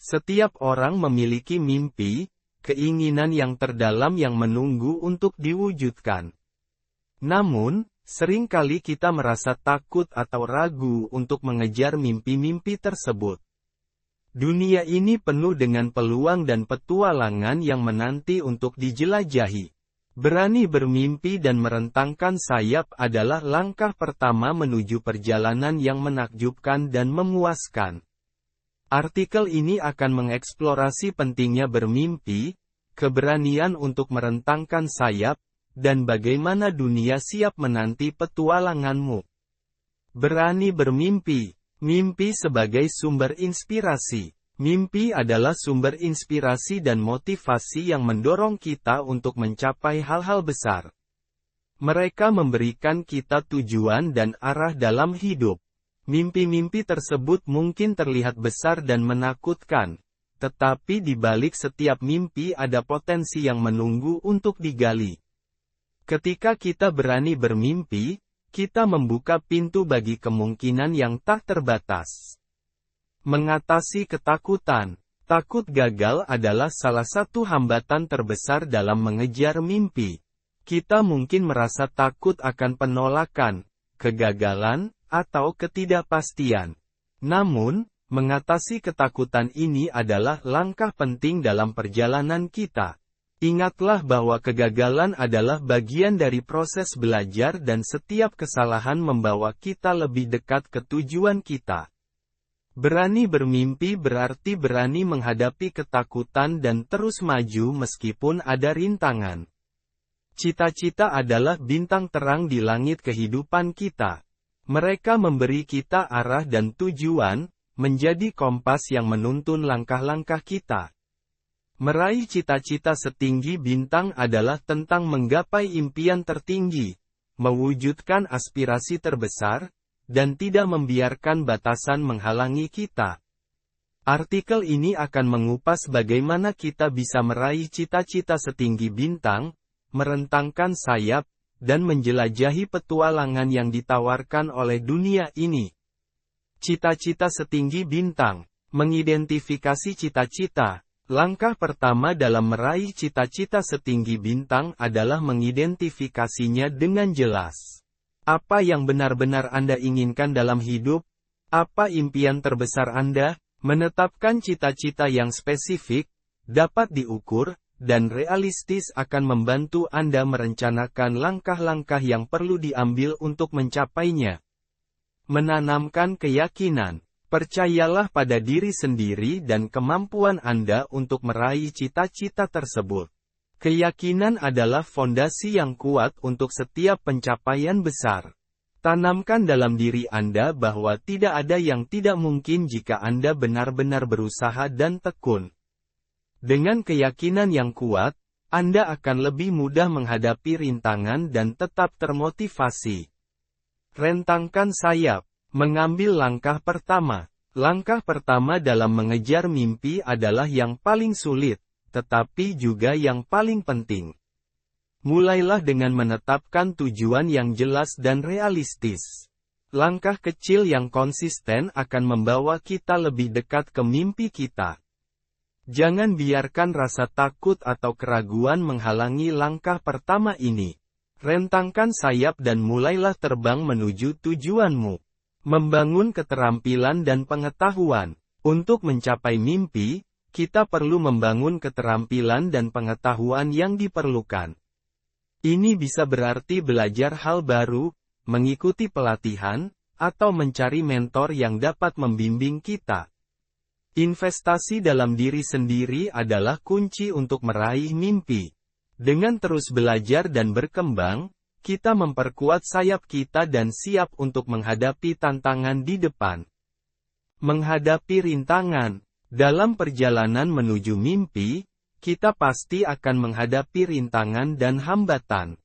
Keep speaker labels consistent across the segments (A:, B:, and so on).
A: Setiap orang memiliki mimpi, keinginan yang terdalam yang menunggu untuk diwujudkan. Namun, seringkali kita merasa takut atau ragu untuk mengejar mimpi-mimpi tersebut. Dunia ini penuh dengan peluang dan petualangan yang menanti untuk dijelajahi. Berani bermimpi dan merentangkan sayap adalah langkah pertama menuju perjalanan yang menakjubkan dan memuaskan. Artikel ini akan mengeksplorasi pentingnya bermimpi, keberanian untuk merentangkan sayap, dan bagaimana dunia siap menanti petualanganmu. Berani bermimpi. Mimpi sebagai sumber inspirasi. Mimpi adalah sumber inspirasi dan motivasi yang mendorong kita untuk mencapai hal-hal besar. Mereka memberikan kita tujuan dan arah dalam hidup. Mimpi-mimpi tersebut mungkin terlihat besar dan menakutkan, tetapi di balik setiap mimpi ada potensi yang menunggu untuk digali. Ketika kita berani bermimpi, kita membuka pintu bagi kemungkinan yang tak terbatas. Mengatasi ketakutan. Takut gagal adalah salah satu hambatan terbesar dalam mengejar mimpi. Kita mungkin merasa takut akan penolakan, kegagalan, atau ketidakpastian. Namun, mengatasi ketakutan ini adalah langkah penting dalam perjalanan kita. Ingatlah bahwa kegagalan adalah bagian dari proses belajar dan setiap kesalahan membawa kita lebih dekat ke tujuan kita. Berani bermimpi berarti berani menghadapi ketakutan dan terus maju meskipun ada rintangan. Cita-cita adalah bintang terang di langit kehidupan kita. Mereka memberi kita arah dan tujuan, menjadi kompas yang menuntun langkah-langkah kita. Meraih cita-cita setinggi bintang adalah tentang menggapai impian tertinggi, mewujudkan aspirasi terbesar, dan tidak membiarkan batasan menghalangi kita. Artikel ini akan mengupas bagaimana kita bisa meraih cita-cita setinggi bintang, merentangkan sayap, dan menjelajahi petualangan yang ditawarkan oleh dunia ini. Cita-cita setinggi bintang. Mengidentifikasi cita-cita. Langkah pertama dalam meraih cita-cita setinggi bintang adalah mengidentifikasinya dengan jelas. Apa yang benar-benar Anda inginkan dalam hidup? Apa impian terbesar Anda? Menetapkan cita-cita yang spesifik, dapat diukur, dan realistis akan membantu Anda merencanakan langkah-langkah yang perlu diambil untuk mencapainya. Menanamkan keyakinan. Percayalah pada diri sendiri dan kemampuan Anda untuk meraih cita-cita tersebut. Keyakinan adalah fondasi yang kuat untuk setiap pencapaian besar. Tanamkan dalam diri Anda bahwa tidak ada yang tidak mungkin jika Anda benar-benar berusaha dan tekun. Dengan keyakinan yang kuat, Anda akan lebih mudah menghadapi rintangan dan tetap termotivasi. Rentangkan sayap. Mengambil langkah pertama. Langkah pertama dalam mengejar mimpi adalah yang paling sulit, tetapi juga yang paling penting. Mulailah dengan menetapkan tujuan yang jelas dan realistis. Langkah kecil yang konsisten akan membawa kita lebih dekat ke mimpi kita. Jangan biarkan rasa takut atau keraguan menghalangi langkah pertama ini. Rentangkan sayap dan mulailah terbang menuju tujuanmu. Membangun keterampilan dan pengetahuan. Untuk mencapai mimpi, kita perlu membangun keterampilan dan pengetahuan yang diperlukan. Ini bisa berarti belajar hal baru, mengikuti pelatihan, atau mencari mentor yang dapat membimbing kita. Investasi dalam diri sendiri adalah kunci untuk meraih mimpi. Dengan terus belajar dan berkembang, kita memperkuat sayap kita dan siap untuk menghadapi tantangan di depan. Menghadapi rintangan. Dalam perjalanan menuju mimpi, kita pasti akan menghadapi rintangan dan hambatan.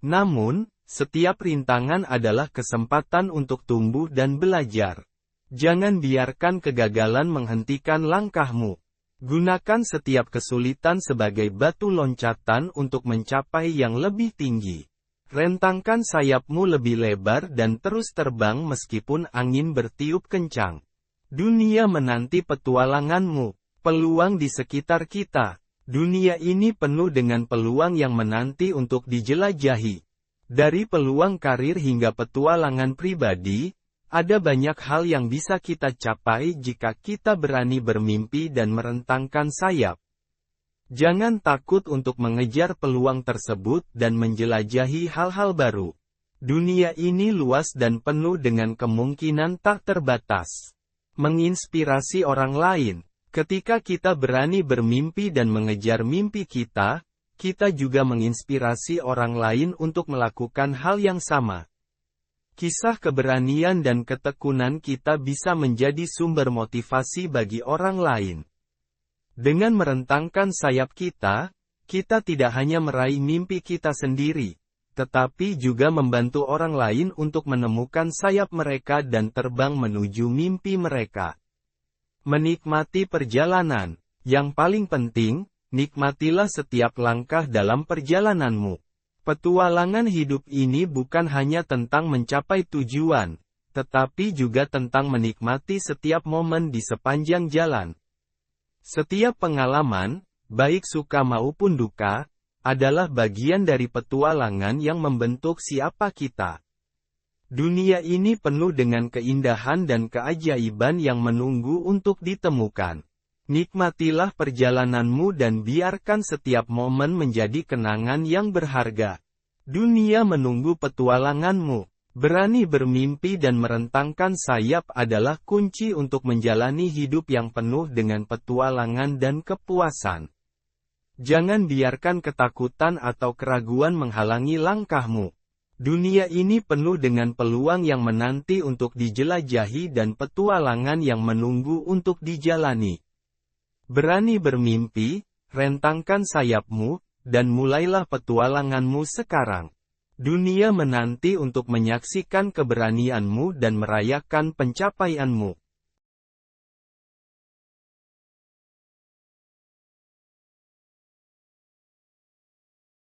A: Namun, setiap rintangan adalah kesempatan untuk tumbuh dan belajar. Jangan biarkan kegagalan menghentikan langkahmu. Gunakan setiap kesulitan sebagai batu loncatan untuk mencapai yang lebih tinggi. Rentangkan sayapmu lebih lebar dan terus terbang meskipun angin bertiup kencang. Dunia menanti petualanganmu. Peluang di sekitar kita. Dunia ini penuh dengan peluang yang menanti untuk dijelajahi. Dari peluang karir hingga petualangan pribadi, ada banyak hal yang bisa kita capai jika kita berani bermimpi dan merentangkan sayap. Jangan takut untuk mengejar peluang tersebut dan menjelajahi hal-hal baru. Dunia ini luas dan penuh dengan kemungkinan tak terbatas. Menginspirasi orang lain. Ketika kita berani bermimpi dan mengejar mimpi kita juga menginspirasi orang lain untuk melakukan hal yang sama. Kisah keberanian dan ketekunan kita bisa menjadi sumber motivasi bagi orang lain. Dengan merentangkan sayap kita tidak hanya meraih mimpi kita sendiri, tetapi juga membantu orang lain untuk menemukan sayap mereka dan terbang menuju mimpi mereka. Menikmati perjalanan. Yang paling penting, nikmatilah setiap langkah dalam perjalananmu. Petualangan hidup ini bukan hanya tentang mencapai tujuan, tetapi juga tentang menikmati setiap momen di sepanjang jalan. Setiap pengalaman, baik suka maupun duka, adalah bagian dari petualangan yang membentuk siapa kita. Dunia ini penuh dengan keindahan dan keajaiban yang menunggu untuk ditemukan. Nikmatilah perjalananmu dan biarkan setiap momen menjadi kenangan yang berharga. Dunia menunggu petualanganmu. Berani bermimpi dan merentangkan sayap adalah kunci untuk menjalani hidup yang penuh dengan petualangan dan kepuasan. Jangan biarkan ketakutan atau keraguan menghalangi langkahmu. Dunia ini penuh dengan peluang yang menanti untuk dijelajahi dan petualangan yang menunggu untuk dijalani. Berani bermimpi, rentangkan sayapmu, dan mulailah petualanganmu sekarang. Dunia menanti untuk menyaksikan keberanianmu dan merayakan pencapaianmu.